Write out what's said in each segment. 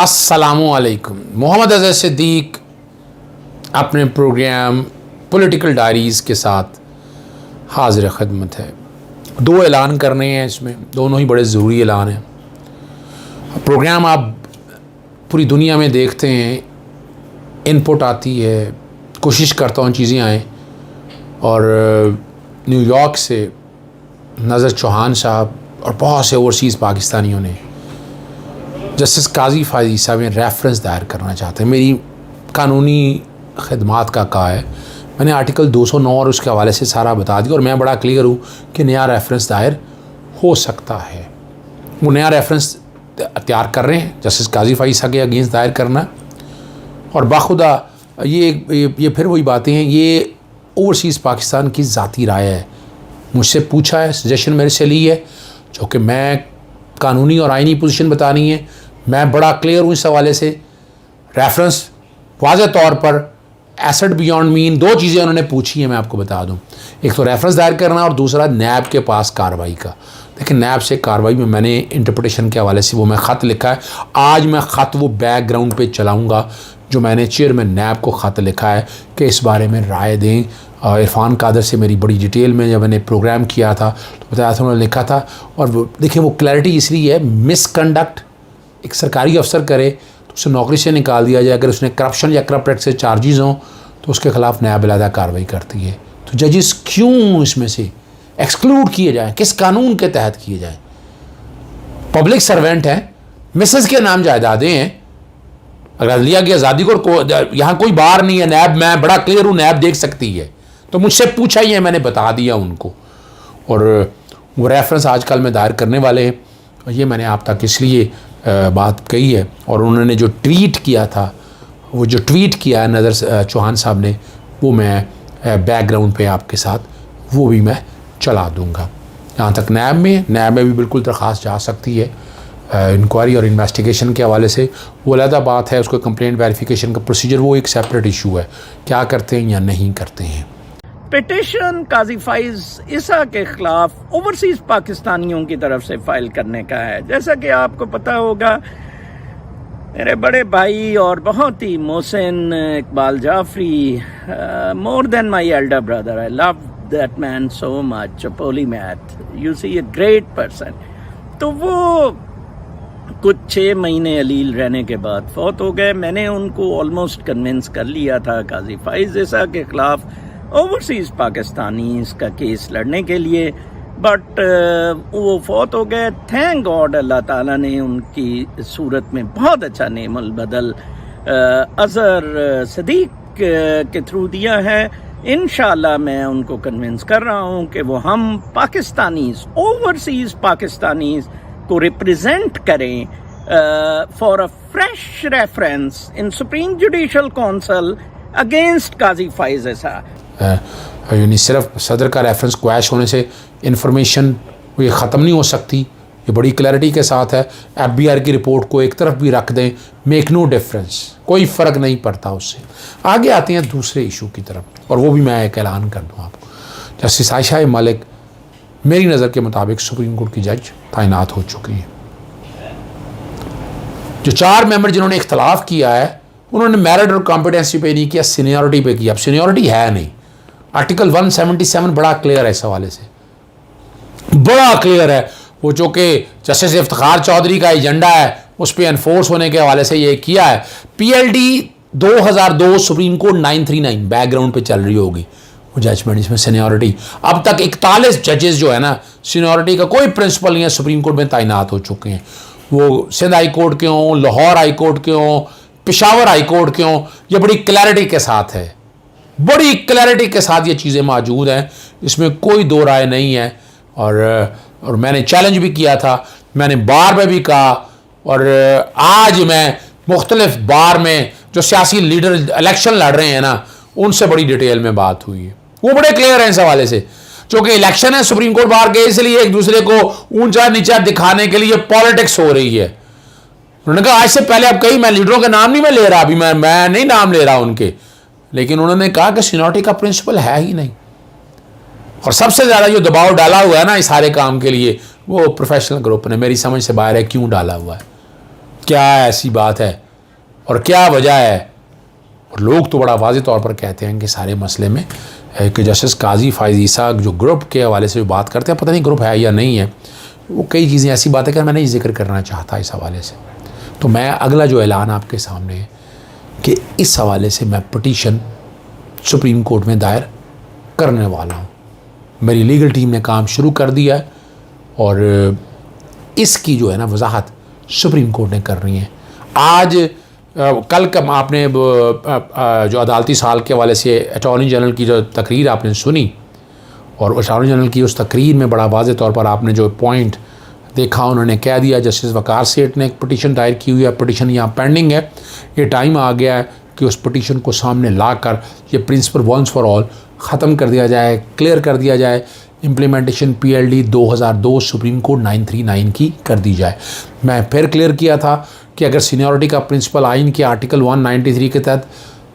अस्सलामुअलैकुम। मोहम्मद अज़हर सिद्दीक अपने programme political diaries के साथ हाज़िर ख़िदमत है। दो ऐलान करने हैं, इसमें दोनों ही बड़े ज़रूरी ऐलान हैं। प्रोग्राम आप पूरी दुनिया में देखते हैं, इनपुट आती है, कोशिश करता हूँ चीज़ें आएँ। और न्यूयॉर्क से नज़र चौहान साहब और बहुत से ओवरसीज़ पाकिस्तानियों ने जस्टिस काजी फायजी साहब में रेफरेंस दायर करना चाहते हैं। मेरी कानूनी खदमात का कहा है, मैंने आर्टिकल 209 और उसके हवाले से सारा बता दिया और मैं बड़ा क्लियर हूँ कि नया रेफरेंस दायर हो सकता है। वो नया रेफरेंस तैयार कर रहे हैं जस्टिस काजी फायजी साहब के अगेंस्ट दायर करना। और बाखुदा ये फिर वही बातें हैं, ये ओवरसीज़ पाकिस्तान की ज़ाती राय है। मुझसे पूछा है, सजेशन मेरे से ली है, जो कि मैं कानूनी और आइनी पोजीशन बतानी है। मैं बड़ा क्लियर हूँ इस हवाले से। रेफरेंस वाज़ेह तौर पर एसेट बियॉन्ड मीन, दो चीज़ें उन्होंने पूछी हैं, मैं आपको बता दूँ। एक तो रेफरेंस दायर करना और दूसरा नैब के पास कार्रवाई का। लेकिन नैब से कार्रवाई में मैंने इंटरप्रिटेशन के हवाले से वो मैं ख़त लिखा है। आज मैं ख़त वो बैकग्राउंड पे चलाऊँगा जो मैंने चेयरमैन नैब को ख़त लिखा है कि इस बारे में राय दें। इरफान कादर से मेरी बड़ी डिटेल में जब मैंने प्रोग्राम किया था तो बताया था, उन्होंने लिखा था। और देखिए वो क्लैरिटी इसलिए है, मिसकंडक्ट एक सरकारी अफसर करे तो उसे नौकरी से निकाल दिया जाए। अगर उसने करप्शन या करप्ट एक्ट से चार्जेस हों तो उसके खिलाफ नैब अलहदा कार्रवाई करती है। तो जजेस क्यों इसमें से एक्सक्लूड किए जाएँ, किस कानून के तहत किए जाएँ? पब्लिक सर्वेंट हैं, मिसेस के नाम जायदादें हैं। अगर लिया गया आज़ादी को यहाँ कोई बार नहीं है। नैब, मैं बड़ा क्लियर हूँ, नैब देख सकती है। तो मुझसे पूछा ही है, मैंने बता दिया उनको। और वो रेफरेंस आजकल में दायर करने वाले हैं। और ये मैंने आप तक इसलिए बात कही है। और उन्होंने जो ट्वीट किया था, वो जो ट्वीट किया है नज़र चौहान साहब ने, वो मैं बैकग्राउंड पे आपके साथ वो भी मैं चला दूँगा। यहाँ तक नैब में भी बिल्कुल दरख्वास्त जा सकती है इंक्वायरी और इन्वेस्टिगेशन के हवाले से। वो अलहदा बात है, उसको कंप्लेंट वेरिफिकेशन का प्रोसीजर वो एक सेपरेट इशू है, क्या करते हैं या नहीं करते हैं। पिटिशन काजी फाइज ईसा के खिलाफ ओवरसीज पाकिस्तानियों की तरफ से फाइल करने का है। जैसा कि आपको पता होगा, मेरे बड़े भाई और बहुत ही Mohsin Iqbal Jafri, more than my elder brother, I love that man so much, polymath, you see a great person. तो वो कुछ 6 महीने अलील रहने के बाद फौत हो गए। मैंने उनको ऑलमोस्ट कन्विंस कर लिया था काजी फाइज ईसा के खिलाफ ओवरसीज पाकिस्तानी इसका केस लड़ने के लिए, बट वो फौत हो गए। थैंक गॉड, अल्लाह ताला ने उनकी सूरत में बहुत अच्छा नेमल बदल अज़हर सिद्दीक के थ्रू दिया है। इंशाल्लाह मैं उनको कन्विंस कर रहा हूँ कि वो हम पाकिस्तानीज, ओवरसीज पाकिस्तानीज को रिप्रेजेंट करें for a fresh reference in supreme judicial council against Qazi Faez Isa. यानी सिर्फ सदर का रेफरेंस क्वैश होने से इंफॉर्मेशन ये ख़त्म नहीं हो सकती। ये बड़ी क्लैरिटी के साथ है। FBI की रिपोर्ट को एक तरफ भी रख दें, मेक नो डिफरेंस, कोई फ़र्क नहीं पड़ता उससे। आगे आते हैं दूसरे इशू की तरफ, और वो भी मैं एक ऐलान कर दूँ आपको। जस्टिस आयशा मलिक मेरी नज़र के मुताबिक सुप्रीम कोर्ट की जज तैनात हो चुकी हैं। जो 4 मेंबर जिन्होंने इख्तलाफ किया है, उन्होंने मेरिट और कॉम्पिटेंसी पे नहीं किया, सीनियरिटी पे किया। अब सीनियरिटी है नहीं। आर्टिकल 177 बड़ा क्लियर है इस हवाले से, बड़ा क्लियर है। वो जो कि जस्टिस इफ्तिखार चौधरी का एजेंडा है, उस पर एनफोर्स होने के हवाले से ये किया है। PLD 2002 सुप्रीम कोर्ट 939 बैकग्राउंड पे चल रही होगी वो जजमेंट। इसमें सीनियरिटी अब तक 41 जजेस जो है ना, सीनियरिटी का कोई प्रिंसिपल नहीं है, सुप्रीम कोर्ट में तैनात हो चुके हैं। वो सिंध हाई कोर्ट के हों, लाहौर हाई कोर्ट के हों, पेशावर हाई कोर्ट के हों, ये बड़ी क्लैरिटी के साथ है, बड़ी क्लैरिटी के साथ ये चीज़ें मौजूद हैं। इसमें कोई दो राय नहीं है। और मैंने चैलेंज भी किया था, मैंने बार में भी कहा, और आज मैं मुख्तलिफ बार में जो सियासी लीडर इलेक्शन लड़ रहे हैं ना, उनसे बड़ी डिटेल में बात हुई है। वो बड़े क्लियर हैं इस हवाले से। चूँकि इलेक्शन है सुप्रीम कोर्ट बार के, इसलिए एक दूसरे को ऊंचा नीचा दिखाने के लिए पॉलिटिक्स हो रही है। उन्होंने कहा आज से पहले, अब कई मैं लीडरों के नाम नहीं मैं ले रहा, अभी मैं नहीं नाम ले रहा उनके, लेकिन उन्होंने कहा कि सीनियरिटी का प्रिंसिपल है ही नहीं। और सबसे ज़्यादा जो दबाव डाला हुआ है ना इस सारे काम के लिए, वो प्रोफेशनल ग्रुप ने, मेरी समझ से बाहर है क्यों डाला हुआ है। क्या ऐसी बात है और क्या वजह है। और लोग तो बड़ा वाज़ेह तौर पर कहते हैं कि सारे मसले में कि जस्टिस काजी फ़ाइज़ ईसा जो ग्रुप के हवाले से जो बात करते हैं, पता नहीं ग्रुप है या नहीं है, वो कई चीज़ें ऐसी बातें कर मैं नहीं जिक्र करना चाहता इस हवाले से। तो मैं अगला जो ऐलान आपके सामने है कि इस हवाले से मैं पटिशन सुप्रीम कोर्ट में दायर करने वाला हूँ। मेरी लीगल टीम ने काम शुरू कर दिया है और इसकी जो है ना वजाहत सुप्रीम कोर्ट ने करनी है। आज कल का आपने जो अदालती साल के हवाले से अटॉर्नी जनरल की जो तकरीर आपने सुनी, और अटॉर्नी जनरल की उस तकरीर में बड़ा वाज़ेह तौर पर आपने जो पॉइंट देखा, उन्होंने कह दिया जस्टिस वकार सेठ ने एक पटिशन दायर की हुई है, पटिशन यहाँ पेंडिंग है, ये टाइम आ गया है कि उस पटिशन को सामने ला कर ये प्रिंसिपल वंस फॉर ऑल ख़त्म कर दिया जाए, क्लियर कर दिया जाए। इम्प्लीमेंटेशन PLD 2002 सुप्रीम कोर्ट 939 की कर दी जाए। मैं फिर क्लियर किया था कि अगर सीनियरिटी का प्रिंसिपल आइन के आर्टिकल 193 के तहत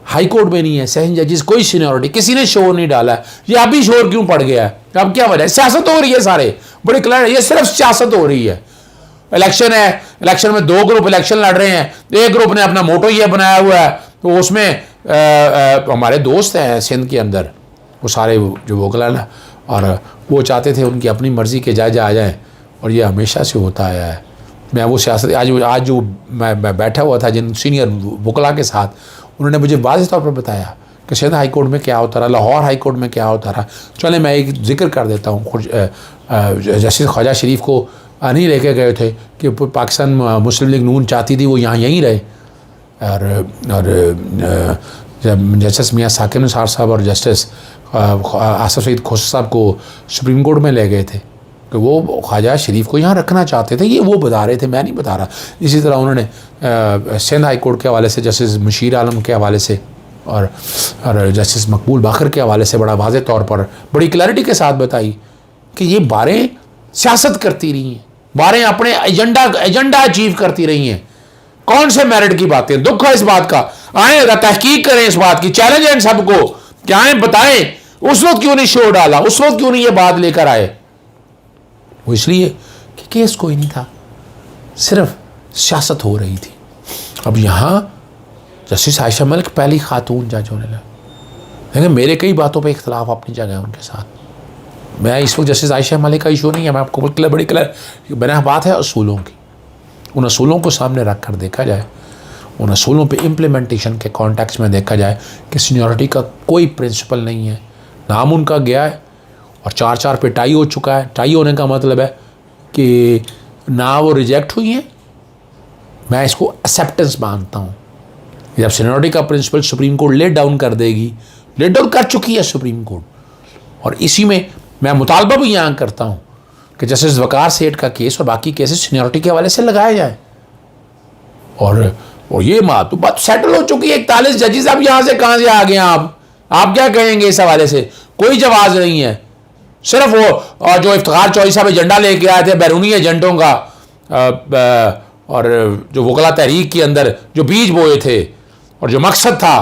हाई कोर्ट में नहीं है, सेशन जजेस कोई सीनियरिटी किसी ने शोर नहीं डाला है, ये अभी शोर क्यों पड़ गया है, अब क्या वजह है? सियासत हो रही है, सारे बड़े क्लियर, ये सिर्फ सियासत हो रही है। इलेक्शन है, इलेक्शन में दो ग्रुप इलेक्शन लड़ रहे हैं, एक ग्रुप ने अपना मोटो ये बनाया हुआ है, तो उसमें हमारे दोस्त हैं सिंध के अंदर, वो सारे जो वोकला ना, और वो चाहते थे उनकी अपनी मर्ज़ी के जज आ जाएं, और ये हमेशा से होता आया है। मैं वो सियासत आज जो मैं बैठा हुआ था जिन सीनियर वोकला के साथ, उन्होंने मुझे वाज़ेह तौर पर बताया कि सिंध हाई कोर्ट में क्या होता रहा, लाहौर हाई कोर्ट में क्या होता रहा। चले मैं एक जिक्र कर देता हूँ, जस्टिस ख्वाजा शरीफ को नहीं लेके गए थे कि पाकिस्तान मुस्लिम लीग नून चाहती थी वो यहीं रहे, और जस्टिस मियाँ साकिब निसार साहब और जस्टिस आसफ सईद खोसा साहब को सुप्रीम कोर्ट में ले गए थे कि वो ख्वाजा शरीफ को यहाँ रखना चाहते थे, ये वो बता रहे थे, मैं नहीं बता रहा। इसी तरह उन्होंने सिंध हाई कोर्ट के हवाले से जस्टिस मुशीर आलम के हवाले से और जस्टिस मकबूल बाखर के हवाले से बड़ा वाज़ेह तौर पर बड़ी क्लैरिटी के साथ बताई कि ये बारें सियासत करती रही हैं, बारें अपने एजेंडा अचीव करती रही हैं। कौन से मेरिट की बातें, दुख है इस बात का, आए तहकीक करें इस बात की, चैलेंज है सबको कि आए बताएं उस वक्त क्यों नहीं शोर डाला, उस वक्त क्यों नहीं ये बात लेकर आए। वो इसलिए कि केस कोई नहीं था, सिर्फ सियासत हो रही थी। अब यहाँ जस्टिस आयशा मलिक पहली खातून जज होने लगे, लेकिन मेरे कई बातों पे इख्तलाफ अपनी जगह है उनके साथ। मैं इस वक्त जस्टिस आयशा मलिक का इशू नहीं है, मैं आपको बड़ी क्लियर बना बात है असूलों की। उन असूलों को सामने रख कर देखा जाए, उन असूलों पे इम्प्लीमेंटेशन के कॉन्टेक्स्ट में देखा जाए कि सीनियरिटी का कोई प्रिंसिपल नहीं है, नाम उनका गया है और 4 पे टाई हो चुका है। टाई होने का मतलब है कि ना वो रिजेक्ट हुई हैं, मैं इसको एक्सेप्टेंस मानता हूँ। जब सीनियरिटी का principle Supreme Court let down कर देगी, लेट डाउन कर चुकी है सुप्रीम कोर्ट, और इसी में मैं मुतालबा भी यहाँ करता हूँ कि जस्टिस वकार सेठ का केस और बाकी केसेस सीनियरिटी के हवाले से लगाया जाए। और ये बात सेटल हो चुकी है, 41 जजेस। अब यहाँ से कहाँ से आ गए आप क्या कहेंगे इस हवाले से? कोई जवाब नहीं है। सिर्फ वो और जो इफ्तिखार चौधरी साहब एजेंडा लेके आए थे बैरूनी एजेंटों का, और जो वकला तहरीक के अंदर जो बीज बोए थे और जो मकसद था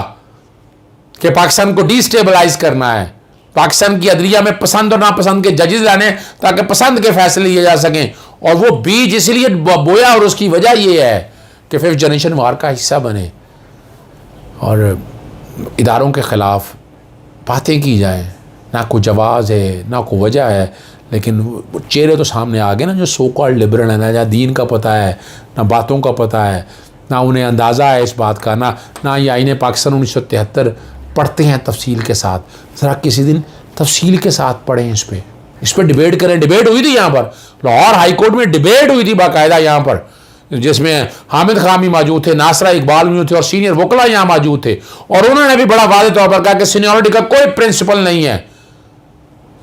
कि पाकिस्तान को डिस्टेबलाइज करना है, पाकिस्तान की अदलिया में पसंद और नापसंद के जजेस लाने ताकि पसंद के फैसले लिए जा सकें, और वो बीज इसलिए बोया और उसकी वजह ये है कि 5th जनरेशन वार का हिस्सा बने और इदारों के ख़िलाफ़ बातें की जाएं। ना कोई जवाज़ है ना कोई वजह है, लेकिन चेहरे तो सामने आ गए ना, जो सो कॉल्ड लिबरल है, ना दीन का पता है ना बातों का पता है, ना उन्हें अंदाज़ा है इस बात का, ना ये आईने पाकिस्तान 1973 पढ़ते हैं तफसील के साथ। ज़रा किसी दिन तफसील के साथ पढ़ें, इस पर डिबेट करें। डिबेट हुई थी यहाँ पर, लाहौर हाई कोर्ट में डिबेट हुई थी बाकायदा यहाँ पर, जिसमें हामिद खामी मौजूद थे, नासरा इकबाल मौजूद थे और सीनियर वकला यहाँ मौजूद थे, और उन्होंने भी बड़ा वाज़ेह तौर पर कहा कि सीनियरिटी का कोई प्रिंसिपल नहीं है।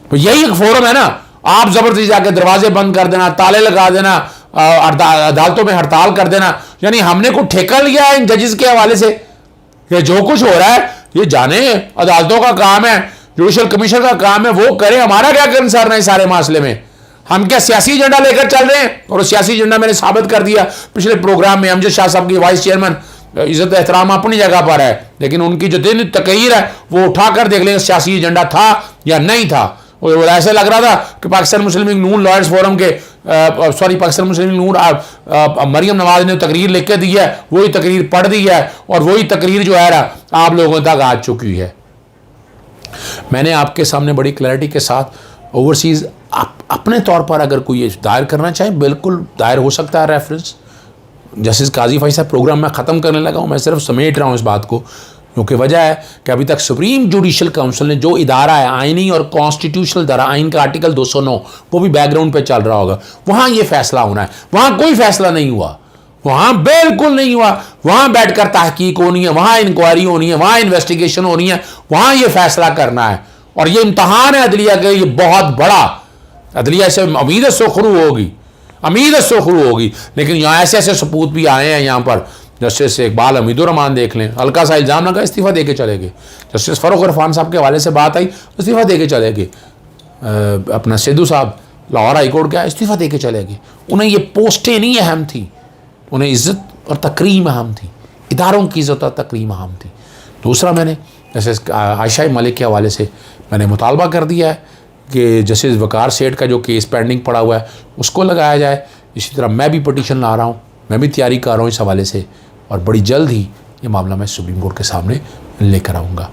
तो यही एक फोरम है ना, आप ज़बरदस्ती जाके दरवाजे बंद कर देना, ताले लगा देना, अदालतों में हड़ताल कर देना, यानी हमने को ठेका लिया है इन जजेस के हवाले से कि जो कुछ हो रहा है ये जाने अदालतों का काम है, जुडिशल कमीशन का काम है, वो करे, हमारा क्या कंसर्न है इस सारे मामले में? हम क्या सियासी एजेंडा लेकर चल रहे हैं? और सियासी एजेंडा मैंने साबित कर दिया पिछले प्रोग्राम में। अमजद शाह साहब की वाइस चेयरमैन, इज्जत एहतराम अपनी जगह पर है, लेकिन उनकी जो दिन तकरीर है वो उठाकर देख लेंगे सियासी एजेंडा था या नहीं था। और ऐसे लग रहा था कि पाकिस्तान मुस्लिम लीग नून लॉयर्स फोरम के पाकिस्तान मुस्लिम लीग नून मरियम नवाज ने तकरीर लिख के दी है, वही तकरीर पढ़ दी है और वही तकरीर जो है ना आप लोगों तक आ चुकी है। मैंने आपके सामने बड़ी क्लैरिटी के साथ ओवरसीज़ अपने तौर पर अगर कोई दायर करना चाहे बिल्कुल दायर हो सकता है रेफरेंस। जस्टिस काजी फाइज साहब प्रोग्राम में ख़त्म करने लगा हूँ, मैं सिर्फ समेट रहा हूँ इस बात को, क्योंकि वजह है कि अभी तक सुप्रीम जुडिशल काउंसिल ने जो इदारा है आइनी और कॉन्स्टिट्यूशनल धारा आइन का आर्टिकल 209 वो भी बैकग्राउंड पे चल रहा होगा, वहाँ ये फैसला होना है। वहाँ कोई फैसला नहीं हुआ, वहाँ बिल्कुल नहीं हुआ। वहाँ बैठकर तहकीक होनी है, वहाँ इंक्वायरी होनी है, वहाँ इन्वेस्टिगेशन होनी है, वहाँ ये फैसला करना है। और ये इम्तहान है अदलिया का, ये बहुत बड़ा। अदलिया से उम्मीद सुखरू होगी, उम्मीद सुखरू होगी, लेकिन यहाँ ऐसे ऐसे सपूत भी आए हैं यहाँ पर। जस्टिस इकबाल हमीदुर रहमान देख लें, हल्का सा इल्ज़ाम लगा इस्तीफ़ा दे के चले गए। जस्टिस फ़ारूक इरफान साहब के हवाले से बात आई, इस्तीफ़ा दे के चले गए। अपना सिद्धू साहब लाहौर हाई कोर्ट गया, इस्तीफ़ा दे के चले गए। उन्हें ये पोस्टें नहीं अहम थी, उन्हें इज़्ज़त और तकरीम अहम थी, इदारों की इज़्ज़त और तकरीम अहम थी। दूसरा, मैंने जैसे आयशा मलिक के हवाले से मैंने मुतालबा कर दिया है कि जस्टिस वकार सेठ का जो केस पेंडिंग पड़ा हुआ है उसको लगाया जाए। इसी तरह मैं भी पटिशन ला रहा हूँ, मैं भी तैयारी कर रहा हूँ इस हवाले से, और बड़ी जल्द ही ये मामला मैं सुप्रीम कोर्ट के सामने लेकर आऊँगा।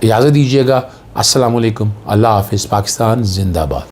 इजाज़त दीजिएगा। अस्सलाम वालेकुम, अल्लाह हाफ़िज़, पाकिस्तान जिंदाबाद।